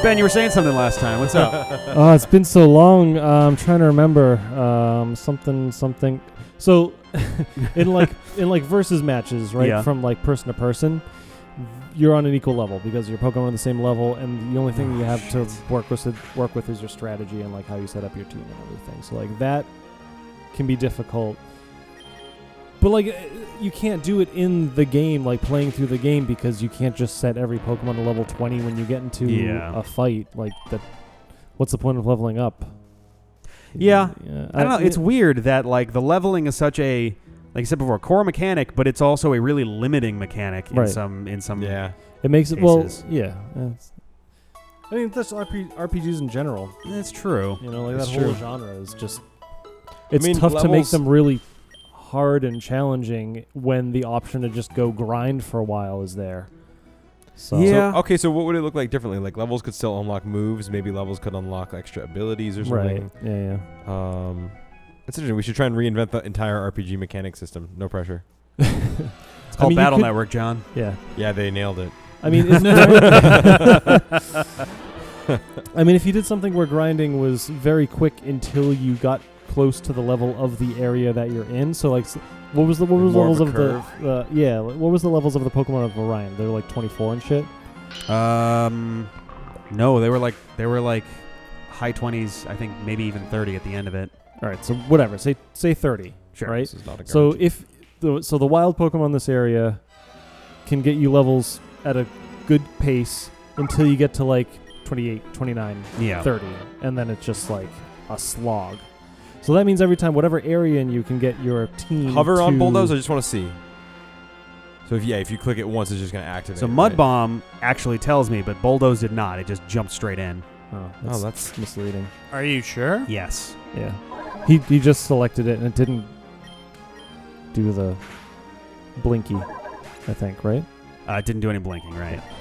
Ben, you were saying something last time. What's up? Oh, it's been so long. I'm trying to remember something. So, in like versus matches, right? Yeah. From like person to person, you're on an equal level because your Pokemon are on the same level, and the only thing you have to work with is your strategy and like how you set up your team and everything. So like that can be difficult. But like you can't do it in the game, like playing through the game, because you can't just set every Pokemon to level 20 when you get into a fight. Like that, what's the point of leveling up? Yeah. I don't know. It's weird that like the leveling is such a, like I said before, core mechanic, but it's also a really limiting mechanic in some. Yeah. It makes it cases. I mean, that's RPGs in general. It's true. You know, like it's that true. whole genre is just. It's tough to make them really hard and challenging when the option to just go grind for a while is there. So okay, so what would it look like differently? Like levels could still unlock moves, maybe levels could unlock extra abilities or something. Right. Yeah. That's interesting. We should try and reinvent the entire RPG mechanic system. No pressure. It's called Battle Network, John. Yeah. Yeah, they nailed it. I mean, if you did something where grinding was very quick until you got close to the level of the area that you're in. So like, what was the levels of the what was the levels of the Pokemon of Orion? They were like 24 and shit. No, they were like high 20s. I think maybe even 30 at the end of it. All right, so whatever. Say 30. Sure. Right. This is not a so the wild Pokemon in this area can get you levels at a good pace until you get to like 28, 29, 30, and then it's just like a slog. So that means every time, whatever area you can get your team. Hover on Bulldoze. I just want to see. So if you click it once, it's just going to activate. So Mud Bomb actually tells me, but Bulldoze did not. It just jumped straight in. Oh, that's misleading. Are you sure? Yes. Yeah. He just selected it and it didn't do the blinky, I think, right? It didn't do any blinking, right? Yeah.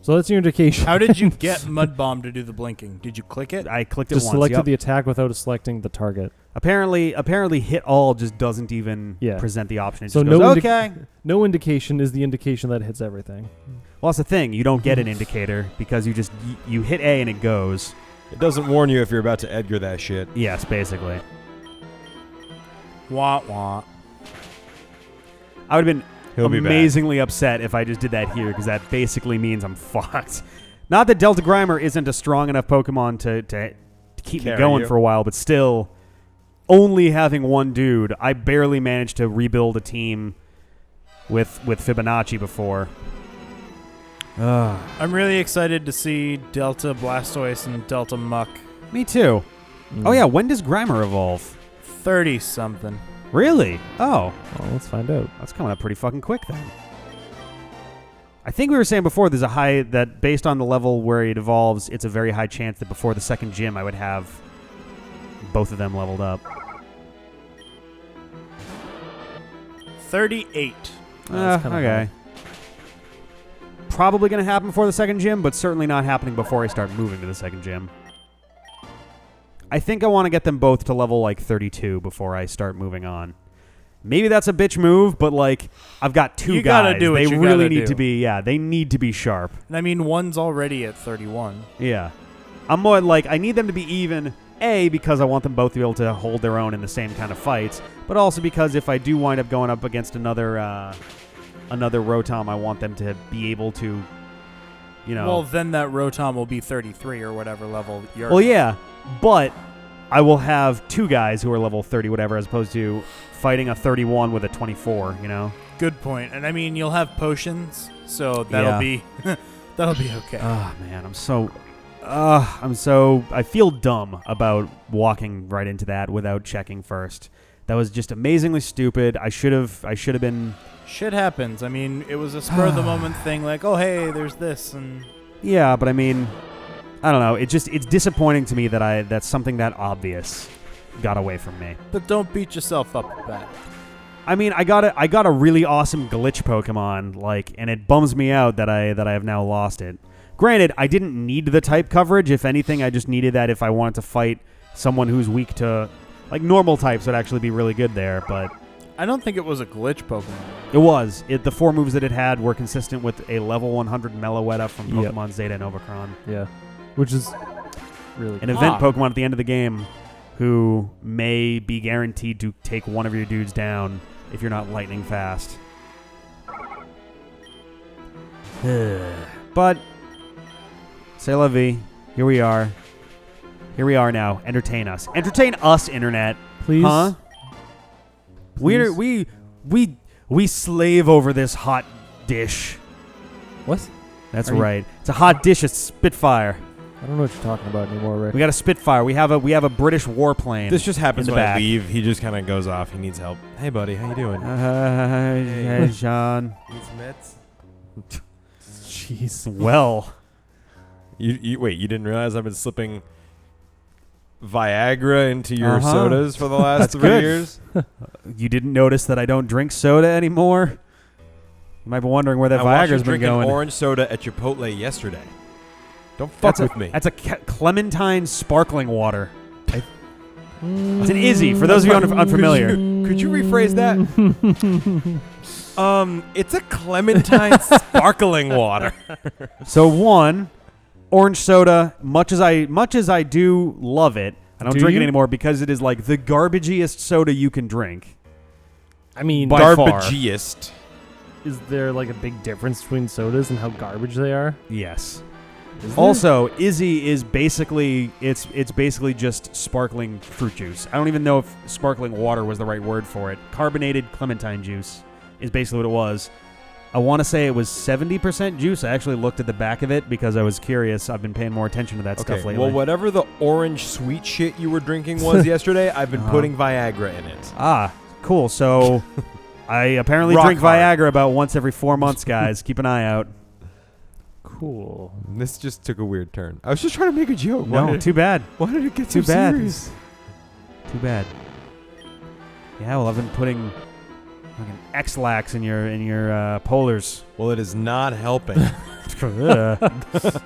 So that's your indication. How did you get Mud Bomb to do the blinking? Did you click it? I clicked it just once. Selected the attack without selecting the target. Apparently hit all just doesn't even present the option. It so just goes, okay. No indication is the indication that it hits everything. Well, that's the thing. You don't get an indicator because you hit A and it goes. It doesn't warn you if you're about to Edgar that shit. Yes, basically. Wah wah. I would have been amazingly upset if I just did that here, because that basically means I'm fucked. Not that Delta Grimer isn't a strong enough Pokemon to keep me going for a while, but still, only having one dude, I barely managed to rebuild a team with Fibonacci before. I'm really excited to see Delta Blastoise and Delta Muck. Me too. Oh yeah, when does Grimer evolve? 30-something. Really? Oh. Well, let's find out. That's coming up pretty fucking quick then. I think we were saying before there's a high, that based on the level where it evolves, it's a very high chance that before the second gym I would have both of them leveled up. 38. Okay. Probably going to happen before the second gym, but certainly not happening before I start moving to the second gym. I think I want to get them both to level like 32 before I start moving on. Maybe that's a bitch move, but like I've got two guys. Gotta do what they you really gotta need do. to be. Yeah, they need to be sharp. And I mean, one's already at 31. Yeah, I'm more like I need them to be even. A, because I want them both to be able to hold their own in the same kind of fights, but also because if I do wind up going up against another Rotom, I want them to be able to, you know. Well, then that Rotom will be 33 or whatever level you're. Well, yeah, but I will have two guys who are level 30, whatever, as opposed to fighting a 31 with a 24. You know. Good point. And I mean, you'll have potions, so that'll be that'll be okay. Oh man, I feel dumb about walking right into that without checking first. That was just amazingly stupid. I should have been. Shit happens. I mean, it was a spur of the moment thing, like, oh hey, there's this, and yeah, but I mean, I don't know. It's disappointing to me that something that obvious got away from me. But don't beat yourself up with that. I mean, I got a really awesome glitch Pokemon, like, and it bums me out that I have now lost it. Granted, I didn't need the type coverage. If anything, I just needed that if I wanted to fight someone who's weak to, like, normal types would actually be really good there, but I don't think it was a glitch Pokemon. It was. The 4 moves that it had were consistent with a level 100 Meloetta from Pokemon Zeta and Overcron. Yeah. which is really An event Pokemon at the end of the game who may be guaranteed to take one of your dudes down if you're not lightning fast. But, c'est la vie. Here we are. Here we are now. Entertain us. Entertain us, Internet. Please. Huh? Please. We slave over this hot dish. What? That's right. It's a hot dish. It's Spitfire. I don't know what you're talking about anymore, Rick. We got a Spitfire. We have a British warplane. This just happens in the when back. I leave. He just kind of goes off. He needs help. Hey, buddy. How you doing? Hey, Sean. Need some meds? Jeez. Well. You wait, you didn't realize I've been slipping Viagra into your sodas for the last 3 good. years? You didn't notice that I don't drink soda anymore? You might be wondering where that I watched you Viagra's been drinking going. orange soda at Chipotle yesterday. Don't fuck with me. That's a Clementine sparkling water. It's an Izzy, for those of you unfamiliar. Could you rephrase that? It's a Clementine sparkling water. So one, orange soda, much as I do love it, I don't drink it anymore because it is like the garbagiest soda you can drink. I mean, by far. Garbagiest. Is there like a big difference between sodas and how garbage they are? Yes. Is there? Also, Izzy is basically it's basically just sparkling fruit juice. I don't even know if sparkling water was the right word for it. Carbonated clementine juice is basically what it was. I want to say it was 70% juice. I actually looked at the back of it because I was curious. I've been paying more attention to that stuff lately. Well, whatever the orange sweet shit you were drinking was yesterday, I've been putting Viagra in it. Ah, cool. So I apparently drink Viagra about once every 4 months, guys. Keep an eye out. Cool. This just took a weird turn. I was just trying to make a joke. No, too bad. Why did it get Too so bad. serious? Too bad. Yeah, well, I've been putting fucking X-Lax in your polars. Well, it is not helping. Ugh.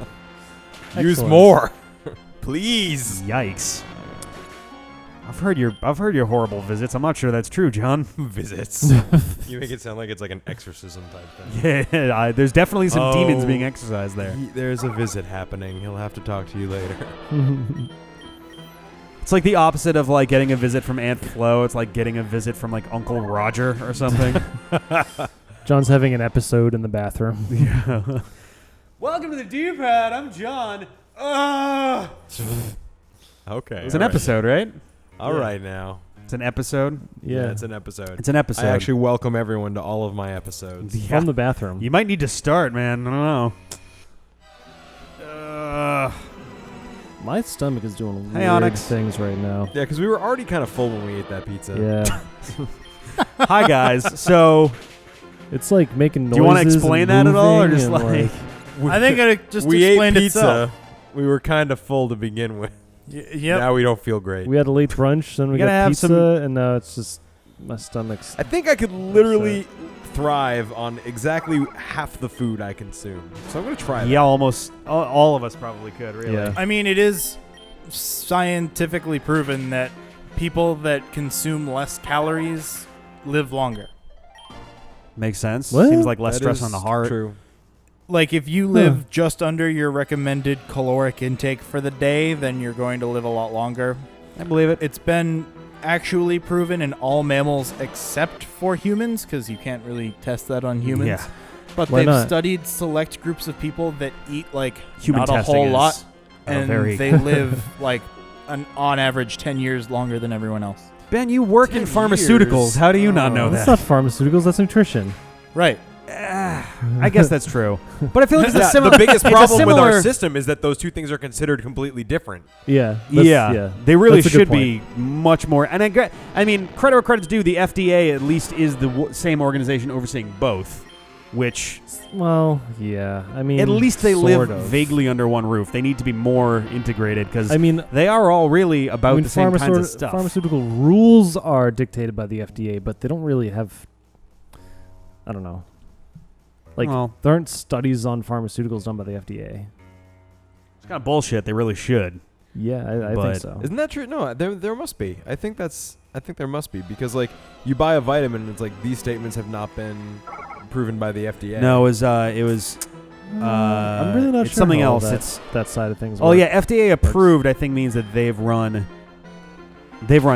Use more, please. Yikes. I've heard your horrible visits. I'm not sure that's true, John. Visits. You make it sound like it's like an exorcism type thing. Yeah, there's definitely some demons being exercised there. There's a visit happening. He'll have to talk to you later. It's like the opposite of like getting a visit from Aunt Flo. It's like getting a visit from like Uncle Roger or something. John's having an episode in the bathroom. Yeah. Welcome to the D-Pad. I'm John. Okay. It's an episode, right? All right now. It's an episode. Yeah. It's an episode. It's an episode. I actually welcome everyone to all of my episodes. Yeah. From the bathroom. You might need to start, man. I don't know. My stomach is doing Hey, weird Onyx. things right now. Yeah, because we were already kind of full when we ate that pizza. Yeah. Hi, guys. So, It's like making noises. do you want to explain that at all, or just moving like? I think it just we explained ate pizza. itself. We were kind of full to begin with. Yep. Now we don't feel great. we had a late brunch, then we You gotta got have pizza, some- and now it's just my stomach's. I think I could literally thrive on exactly half the food I consume. So I'm going to try that. Yeah, almost all of us probably could. Really. Yeah. I mean, it is scientifically proven that people that consume less calories live longer. Makes sense. What? Seems like less That stress is on the heart. True. Like, if you live just under your recommended caloric intake for the day, then you're going to live a lot longer. I believe it. It's been actually proven in all mammals except for humans, because you can't really test that on humans. Yeah. But Why they've not? studied select groups of people that eat, like, Human not a testing whole is lot, and very they live, like, on average 10 years longer than everyone else. Ben, you work in 10 pharmaceuticals. years? How do you not know That's that? not pharmaceuticals. That's nutrition. Right. I guess that's true. But I feel like it's a Yeah, similar. the biggest it's a problem with our similar- system is that those two things are considered completely different. Yeah. Yeah, they really That's a good should be much more. And I mean, credit where credit's due. The FDA at least is the same organization overseeing both, which Well, yeah. I mean, at least they live sort of. vaguely under one roof. They need to be more integrated because I mean, they are all really about the same kinds of stuff. Pharmaceutical rules are dictated by the FDA, but they don't really have. I don't know. Like, Well, there aren't studies on pharmaceuticals done by the FDA. it's kind of bullshit. They really should. Yeah, I But- think so. Isn't that true? No, there must be. I think there must be because like you buy a vitamin and it's like these statements have not been proven by the FDA. No, it was I'm really not it's sure something how else. It's that side of things. Oh work. yeah, FDA approved. I think means that they've run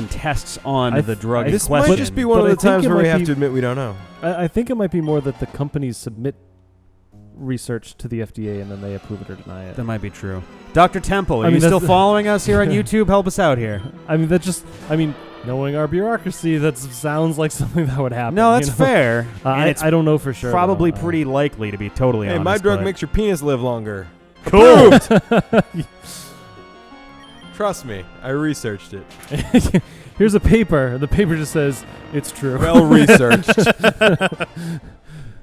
tests on the drug in This question. might just be one But of I the think times it where we might have be- to admit we don't know. I think it might be more that the companies submit research to the FDA and then they approve it or deny it. That might be true. Dr. Temple, are I mean, you still that's- following us here on YouTube? Help us out here. Knowing our bureaucracy, that sounds like something that would happen. No, that's you know? fair. And it's I don't know for sure. probably though. pretty likely, to be totally Hey, honest. my drug but- makes your penis live longer. Cool. Trust me, I researched it. Here's a paper. The paper just says it's true. Well researched.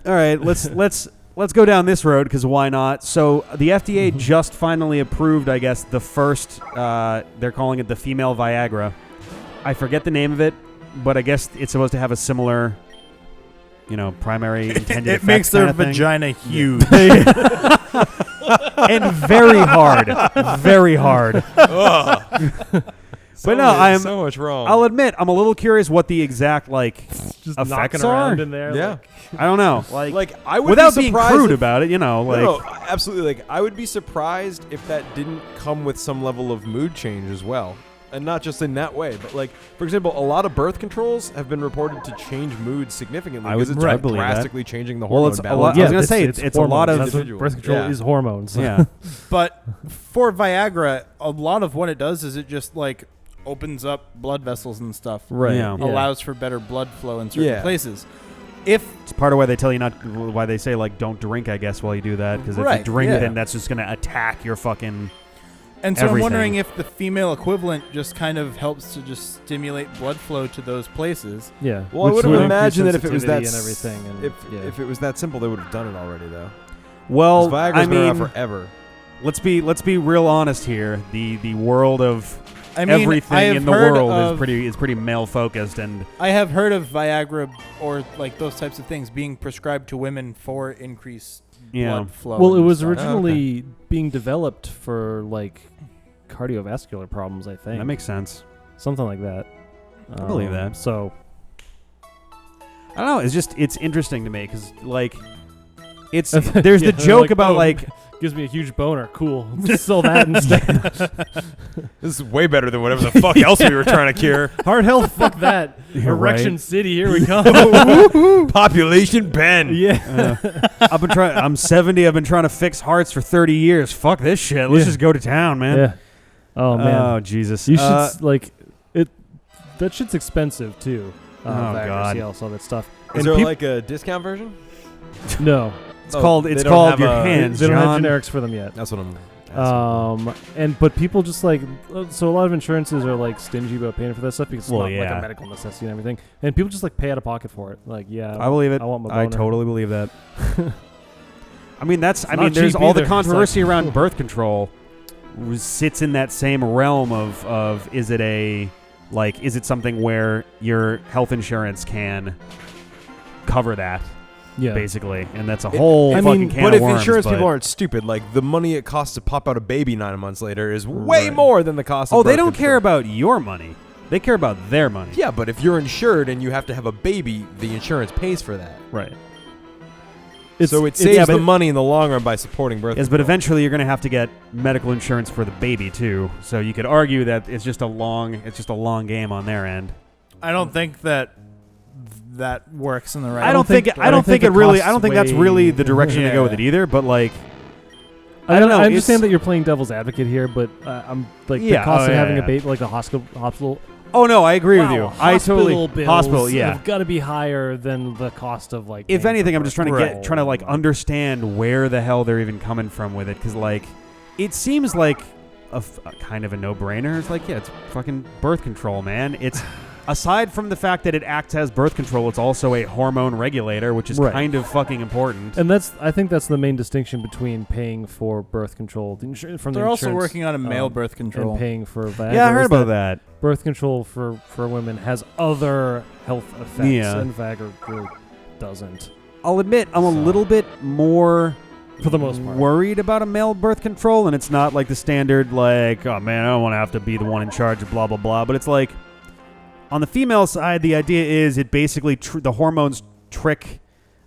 All right, let's go down this road because why not? So the FDA just finally approved, I guess, the first. They're calling it the female Viagra. I forget the name of it, but I guess it's supposed to have a similar, primary intended It effects makes their kind of thing. vagina huge. And very hard, very hard. But no, I'm so much wrong. I'll admit I'm a little curious what the exact Just effects knocking are. around in there. Yeah. like- I don't know, like I would without be being surprised crude if- about it, No, absolutely. Like I would be surprised if that didn't come with some level of mood change as well, and not just in that way. But like, for example, a lot of birth controls have been reported to change mood significantly I would- because it's I like believe that. drastically changing the Well, hormone it's a balance. lot- I was gonna say, it's a lot hormones. of That's what individual. birth control Yeah. is hormones. Yeah. But for Viagra, a lot of what it does is it just like opens up blood vessels and stuff. Right. Yeah. Allows for better blood flow in certain Yeah. places. If It's part of why they tell you why they say like don't drink, I guess, while you do that, because if you Right, drink, yeah. then that's just gonna attack your fucking. and so I'm everything. wondering if the female equivalent just kind of helps to just stimulate blood flow to those places. Yeah. Well, I Which would would imagine that if increase it was that sensitivity and everything, and if it was that simple, they would have done it already though. Well, 'Cause Viagra's I been around mean, forever. let's be real honest here. The world of I mean, I everything have in the heard world of, is pretty male focused, and I have heard of Viagra or like those types of things being prescribed to women for increased blood flow. well, it and was stuff. originally being developed for like cardiovascular problems. I think that makes sense. something like that. I believe that. So I don't know. It's interesting to me because like there's the joke about like. gives me a huge boner. Cool. Sell that instead. This is way better than whatever the fuck else we were trying to cure. Heart health. Fuck that. You're Erection right. City. Here we come. Population Ben. Yeah. I'm 70. I've been trying to fix hearts for 30 years. Fuck this shit. Let's Yeah. just go to town, man. Yeah. Oh man. Oh Jesus. You should like it. That shit's expensive too. Oh, Viagra, God. Cialis, all that stuff. Is there like a discount version? no? It's called they don't have your a- hands, They don't John. have generics for them yet. That's what I'm asking. But people just like so a lot of insurances are like stingy about paying for that stuff because it's Well, not like yeah. a medical necessity and everything, and people just like pay out of pocket for it. Like, yeah, I believe it. I want my I boner. totally believe that. I mean, not there's cheap all the either. It's controversy like- around birth control sits in that same realm of is it something where your health insurance can cover that Yeah, basically, and that's a whole I fucking mean, can But of if worms. insurance but- people aren't stupid, like the money it costs to pop out a baby 9 months later is way Right. more than the cost of oh, they birth don't control. care about your money. They care about their money. Yeah, but if you're insured and you have to have a baby, the insurance pays for that. right. So it yeah, saves but the money in the long run by supporting birth Yes, but control. eventually you're going to have to get medical insurance for the baby too. So you could argue that it's just a long game on their end. I don't think that works in the right. I don't think I don't think it the really. I costs don't think that's way- really the direction to go with Yeah. it either. But like, I don't know, I understand it's- that you're playing devil's advocate here, but I'm like Yeah, the cost oh, of yeah, having yeah. a baby, like the hospital. oh no, I agree with Wow, you. I totally bills hospital. Yeah. have got to be higher than the cost of like. If paying anything, for I'm just trying to birth trying to like control. understand where the hell they're even coming from with it, because like, it seems like a kind of a no-brainer. It's like, yeah, it's fucking birth control, man. It's aside from the fact that it acts as birth control, it's also a hormone regulator, which is Right. kind of fucking important. And I think that's the main distinction between paying for birth control from the They're also insurance, working on a male birth control. and paying for Viagra. Yeah, I heard is about that. Birth control for women has other health effects, Yeah. and Viagra really doesn't, I'll admit, I'm a So. little bit more for the most part. worried about a male birth control, and it's not like the standard like, oh man, I don't want to have to be the one in charge of blah blah blah. But it's like, on the female side, the idea is it basically the hormones trick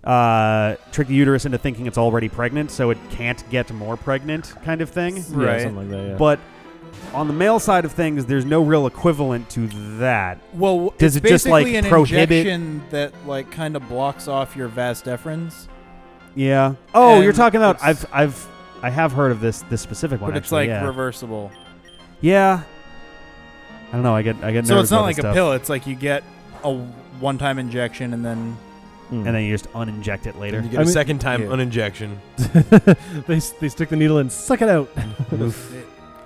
trick the uterus into thinking it's already pregnant, so it can't get more pregnant, kind of thing. Yeah, Right. something like that. Yeah. But on the male side of things, there's no real equivalent to that. Well, Does it's it just, like, basically an prohibit- injection that like kind of blocks off your vas deferens, Yeah. Oh, And you're talking about it's- I have heard of this specific one. but it's actually, like yeah. reversible. Yeah. I don't know. I get nervous So it's not about like this a stuff. pill. It's like you get a one-time injection and then Mm. and then you just uninject it later. And you get I a mean- second time Yeah. uninjection. they stick the needle in, suck it out.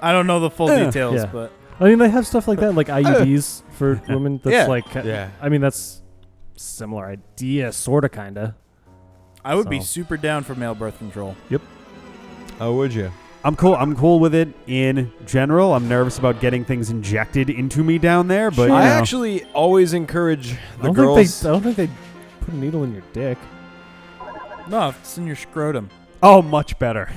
I don't know the full details, Yeah. but I mean, they have stuff like that, like IUDs for women. That's Yeah. like, Yeah. I mean, that's similar idea, sorta, kinda. I would be So. super down for male birth control. Oh, would you? I'm cool. I'm cool with it in general. I'm nervous about getting things injected into me down there, but I you know. actually always encourage I the don't girls. think they put a needle in your dick. No, it's in your scrotum. Oh, much better.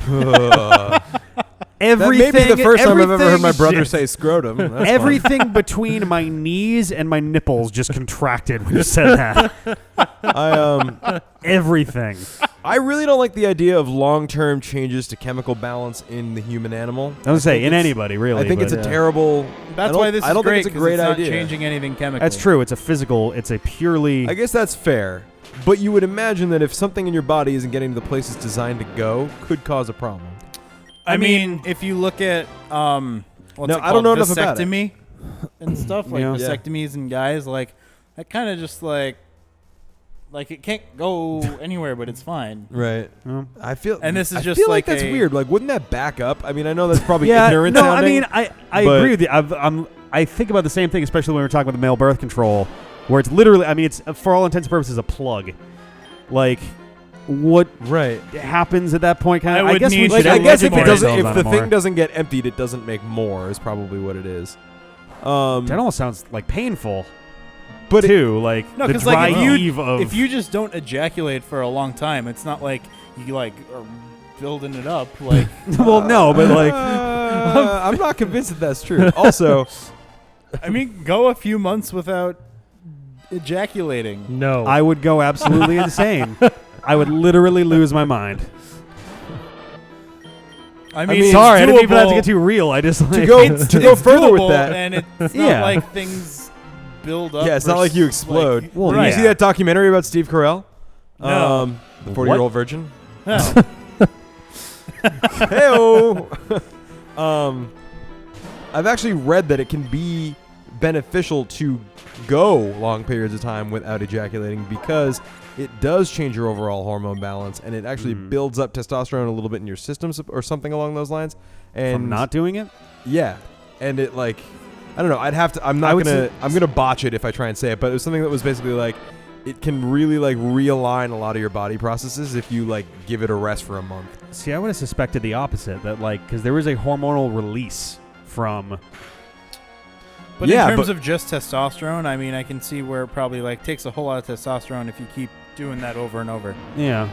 That Everything. may be the first time I've ever heard my everything- brother say scrotum. That's fun. Everything between my knees and my nipples just contracted when you said that. Everything. I really don't like the idea of long-term changes to chemical balance in the human animal. I would say in it's- anybody, really. I think it's but- a terrible. That's I don't- why this I don't is great. think it's a 'cause great it's not idea. changing anything chemically. That's true. It's a physical. It's a purely. I guess that's fair, but you would imagine that if something in your body isn't getting to the place it's designed to go, could cause a problem. I mean, if you look at what's No, it I don't know called? enough about it. vasectomy and stuff like Yeah. vasectomies and guys like that kind of just like it can't go anywhere, but it's fine. Right. Well, I feel. And this is I just feel like that's a- weird. Like, wouldn't that back up? I mean, I know that's probably yeah. ignorant No, sounding. I mean, I but- agree with you. I think about the same thing, especially when we're talking about the male birth control, where it's literally. I mean, it's for all intents and purposes a plug. Like, what right. happens at that point? Kind I of. I would guess we need should. to I guess if more it doesn't, educate if ourselves the on it thing more. doesn't get emptied, it doesn't make more. Is probably what it is. That almost sounds like painful. But too, like No, the 'cause, dry like, heave of. If you just don't ejaculate for a long time, it's not like you like are building it up. Like well, no, but like I'm not convinced that that's true. Also, I mean, go a few months without ejaculating. No. I would go absolutely insane. I would literally lose my mind. I mean, mean, Sorry, I didn't mean for that to doable. get too real. I just like, go It's to go further with doable, that. and it's Yeah. not like things build up. Yeah, it's or not like you s- explode. like- Well, Did you yeah. see that documentary about Steve Carell? No. The 40-year-old virgin. No. Hey-o. I've actually read that it can be beneficial to go long periods of time without ejaculating because it does change your overall hormone balance and it actually builds up testosterone a little bit in your system or something along those lines. And from not doing it. yeah, and it like I don't know. I'd have to. I'm I not would gonna. say- I'm gonna botch it if I try and say it. But it was something that was basically like it can really like realign a lot of your body processes if you like give it a rest for a month. See, I would have suspected the opposite. That like because there is a hormonal release from. But Yeah, in terms but- of just testosterone, I mean, I can see where it probably like takes a whole lot of testosterone if you keep doing that over and over. Yeah,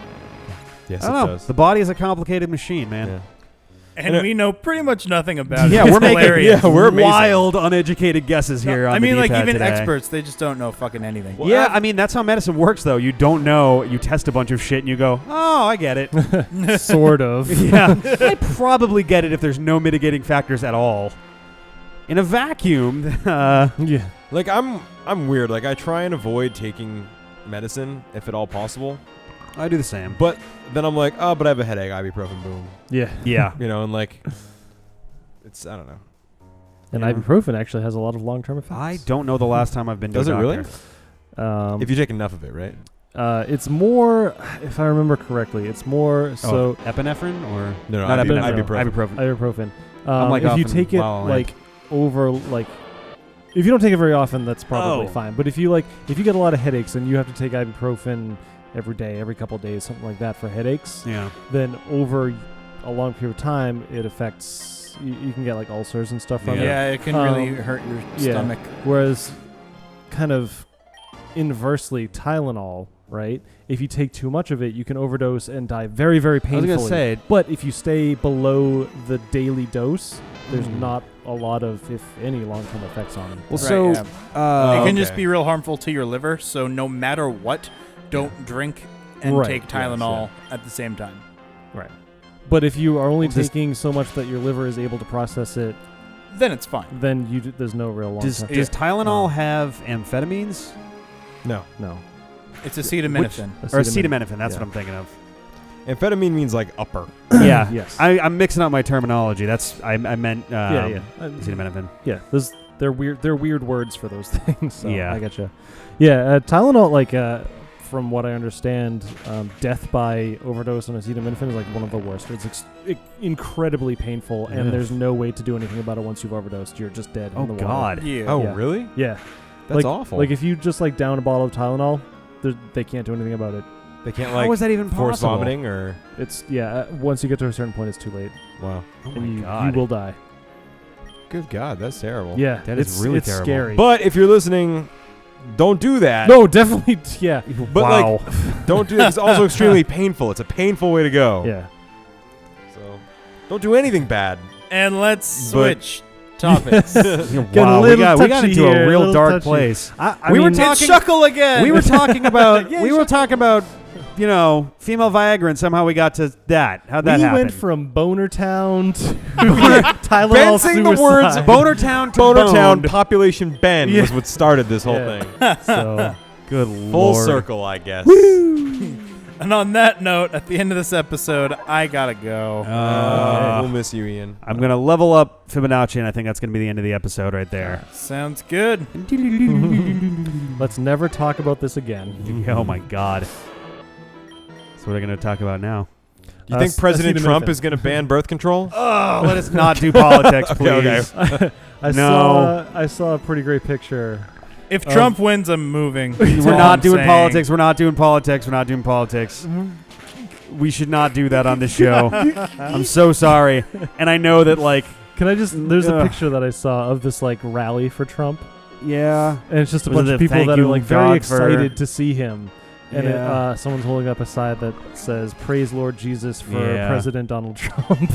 Yes, I don't know. The body is a complicated machine, man. Yeah. And we know pretty much nothing about Yeah, it. It's we're making hilarious. we're amazing. wild, uneducated guesses here. I on mean, the like D-pad even today. experts, they just don't know fucking anything. Well, Yeah, I mean that's how medicine works, though. You don't know. You test a bunch of shit and you go, "Oh, I get it." sort of. Yeah, I probably get it if there's no mitigating factors at all. In a vacuum, Yeah. Like I'm weird. Like I try and avoid taking medicine if at all possible. I do the same. But then I'm like, oh, but I have a headache. Ibuprofen, boom. Yeah. Yeah, You know, and like it's I don't know. And Yeah. ibuprofen actually has a lot of long-term effects. I don't know the last time I've been to Does a it doctor. really? If you take enough of it, right? It's more, if I remember correctly, it's more so epinephrine or No, not epinephrine. ibuprofen. ibuprofen. I'm like if you often take it while on like over like, if you don't take it very often, that's probably Oh. fine. But if you get a lot of headaches and you have to take ibuprofen every day, every couple of days, something like that for headaches, Yeah, then over a long period of time, it affects. You can get like ulcers and stuff from it. Yeah, it can really Um, hurt your yeah. stomach. Whereas, kind of inversely, Tylenol, right? If you take too much of it, you can overdose and die very, very I was painfully. gonna say But if you stay below the daily dose, there's Mm. not a lot of, if any, long-term effects on it. Well, Right, so yeah. It can okay. just be real harmful to your liver. So no matter what, don't drink and Right, take yes, Tylenol at the same time. Right. But if you are only Does- taking so much that your liver is able to process it, Then it's fine. then there's no real long Does term. Tylenol have amphetamines? No. No. It's acetaminophen. Or acetaminophen, that's what I'm thinking of. Amphetamine means like upper. Yeah. Yes. I'm mixing up my terminology. I meant yeah. acetaminophen. Yeah. They're weird words for those things. So Yeah. I gotcha. Yeah. Tylenol, like from what I understand, death by overdose on acetaminophen is like one of the worst. It's incredibly painful, and there's no way to do anything about it once you've overdosed. You're just dead. Oh in the water. God. Yeah. Oh, Yeah. really? Yeah. That's awful. Like if you just like down a bottle of Tylenol, they can't do anything about it. they can't How is that even force possible? vomiting or It's once you get to a certain point, it's too late, wow. Oh and my you God. will die. Good God, that's terrible. Yeah, That is it's really it's terrible. scary. But if you're listening, don't do that. no, definitely, yeah, But Wow. don't do that. It's also extremely painful. It's a painful way to go. yeah. So don't do anything bad. And let's But- switch topics. Get a Wow, we little got touchy into here, a a real little dark touchy. place. I We were mean, talking- Shuckle again. We were talking about Yeah, female Viagra, and somehow we got to that. How'd that we happen? went from Boner Town to Tylenol Fencing the words suicide. Boner Town to Boner Town boned. population Ben Yeah. was what started this whole Yeah. thing. So Good Full Lord. circle, I guess. And on that note, at the end of this episode, I gotta go. We'll miss you, Ian. I'm gonna level up Fibonacci, and I think that's gonna be the end of the episode right there. Sounds good. let's never talk about this again. Oh my God. So what are we gonna talk about now? Do you think S- President Trump acetaminophen. is going to ban birth control? Oh, let us not do politics, please. Okay. I saw a pretty great picture. If Trump wins, I'm moving. That's We're all not I'm doing saying. politics. We're not doing politics. We're not doing politics. We should not do that on this show. I'm so sorry. And I know that, like, Can I just? There's a Ugh. picture that I saw of this like rally for Trump, yeah. and it's just a Was bunch it of people thank that you, are like very God, for- excited to see him. And Yeah. someone's holding up a sign that says "Praise Lord Jesus for Yeah. President Donald Trump,"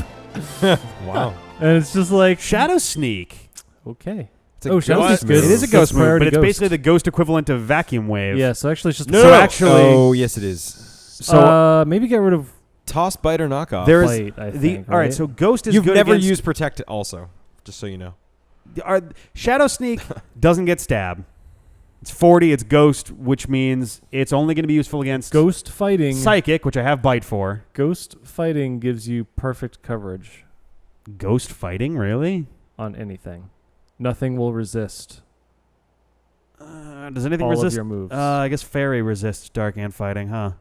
Wow. and it's just like Shadow Sneak. okay. It's a Oh, Shadow ghost Sneak's good. It is a That's ghost move, priority but it's ghost. basically the ghost equivalent of vacuum wave. Yeah, so actually it's just No, So no, no. actually- Oh, yes, it is. So maybe get rid of Toss, bite, or knockoff. there is Fight, I the think, all right. right? So ghost is You've good never against- used protect also, just so you know. Shadow Sneak doesn't get stabbed. It's 40. It's ghost, which means it's only going to be useful against ghost fighting. psychic, which I have bite for. Ghost fighting gives you perfect coverage Ghost fighting, really? on anything. Nothing will resist Does anything all resist? of your moves. I guess fairy resists dark hand fighting, huh?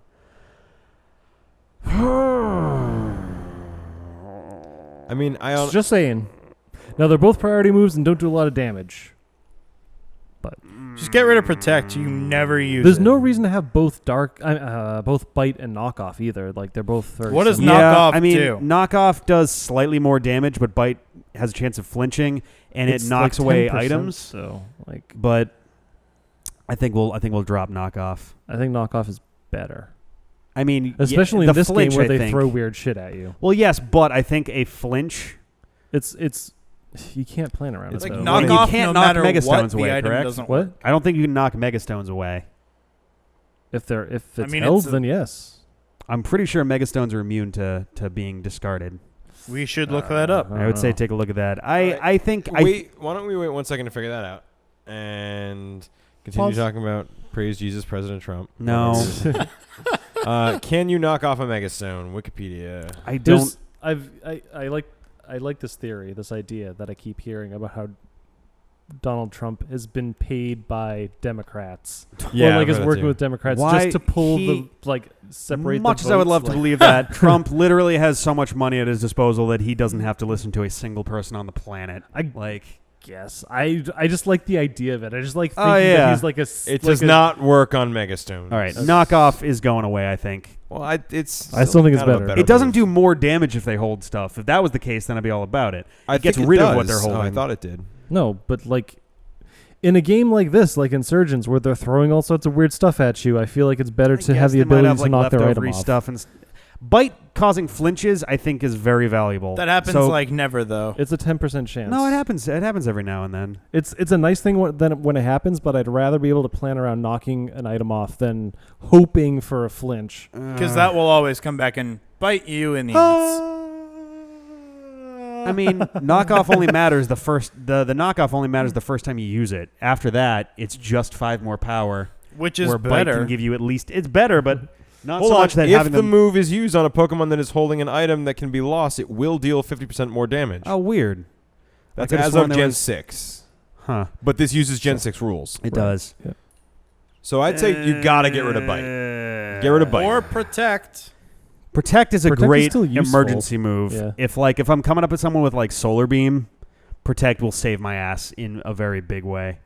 I mean, Just saying. Now they're both priority moves and don't do a lot of damage. Just get rid of protect. You never use There's it. no reason to have both both bite and knockoff either. Like they're both very What does similar. knockoff I mean, do? knockoff does slightly more damage, but bite has a chance of flinching, and It's it knocks like away 10%, items. So like But I think we'll drop knockoff. I think knockoff is better. I mean, Especially the in this flinch, game where I they think. throw weird shit at you. Well, yes, but I think a flinch. It's you can't plan around It's it. like though. knock- knockoff. you can't no knock matter Megastones what, the away, item correct? doesn't What? work. I don't think you can knock Megastones away. If it's mean, held, it's a- then yes. I'm pretty sure Megastones are immune to being discarded. We should look that up. I would say take a look at that. I think wait. Why don't we wait 1 second to figure that out and continue Pause. talking about praise Jesus, President Trump? No. Can you knock off a Megastone? Wikipedia. I don't. I like this theory, this idea that I keep hearing about how Donald Trump has been paid by Democrats. Yeah, or like I've is heard that working too. with Democrats Why just to pull he- separate Much the as I would votes, love to like- believe that, Trump literally has so much money at his disposal that he doesn't have to listen to a single person on the planet. Yes, I just like the idea of it. I just like Oh, thinking yeah. that he's like a. It does not work on Megastone. All right, knockoff is going away, I think. Well, it's. I still think it's kind of a better. It doesn't move. do more damage if they hold stuff. If that was the case, then I'd be all about it. I It gets think rid of what does. they're holding. Oh, I thought it did. No, but like in a game like this, like Insurgents, where they're throwing all sorts of weird stuff at you, I feel like it's better to I have guess the they might ability have, to knock their item leftovery off. stuff, Bite causing flinches, I think, is very valuable. That happens like never, though. It's a 10% chance. No, it happens. It happens every now and then. It's a nice thing when it happens, but I'd rather be able to plan around knocking an item off than hoping for a flinch. Because that will always come back and bite you in the ass. I mean, knockoff only matters the first. The knockoff only matters the first time you use it. After that, it's just 5 more power, which is where better. Bite can give you at least. It's better, but not Hold so on. much that if having the them. move is used on a Pokemon that is holding an item that can be lost, it will deal 50% more damage. Oh, weird. That's I could've as sworn of there Gen was- 6. Huh? But this uses Gen 6 rules. It does. Yeah. So I'd say you gotta get rid of Bite. Get rid of Bite. Or Protect. Protect is a Protect is great still useful. emergency move. Yeah. If I'm coming up with someone with like Solar Beam, Protect will save my ass in a very big way.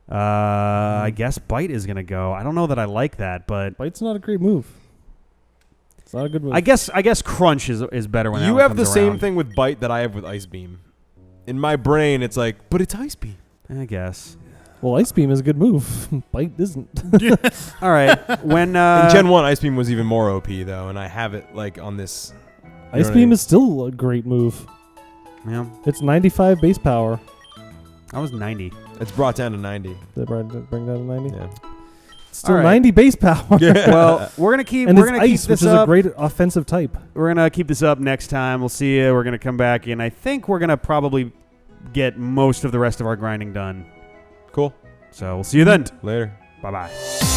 I guess Bite is gonna go. I don't know that I like that, but Bite's not a great move. It's not a good move. I guess Crunch is better when that You one have comes the same around. thing with Bite that I have with Ice Beam. In my brain, it's like, but it's Ice Beam. I guess. Well, Ice Beam is a good move. Bite isn't. All right. When In Gen 1, Ice Beam was even more OP, though, and I have it like on this. Ice Beam is still a great move. Yeah, It's 95 base power. I was 90. It's brought down to 90. Did they bring down to 90? Yeah. Still All right. 90 base power. Well, we're gonna keep. And We're it's gonna keep ice, this which is up. a great offensive type. We're gonna keep this up next time. We'll see you. We're gonna come back, and I think we're gonna probably get most of the rest of our grinding done. Cool. So we'll see you then. Later. Bye bye.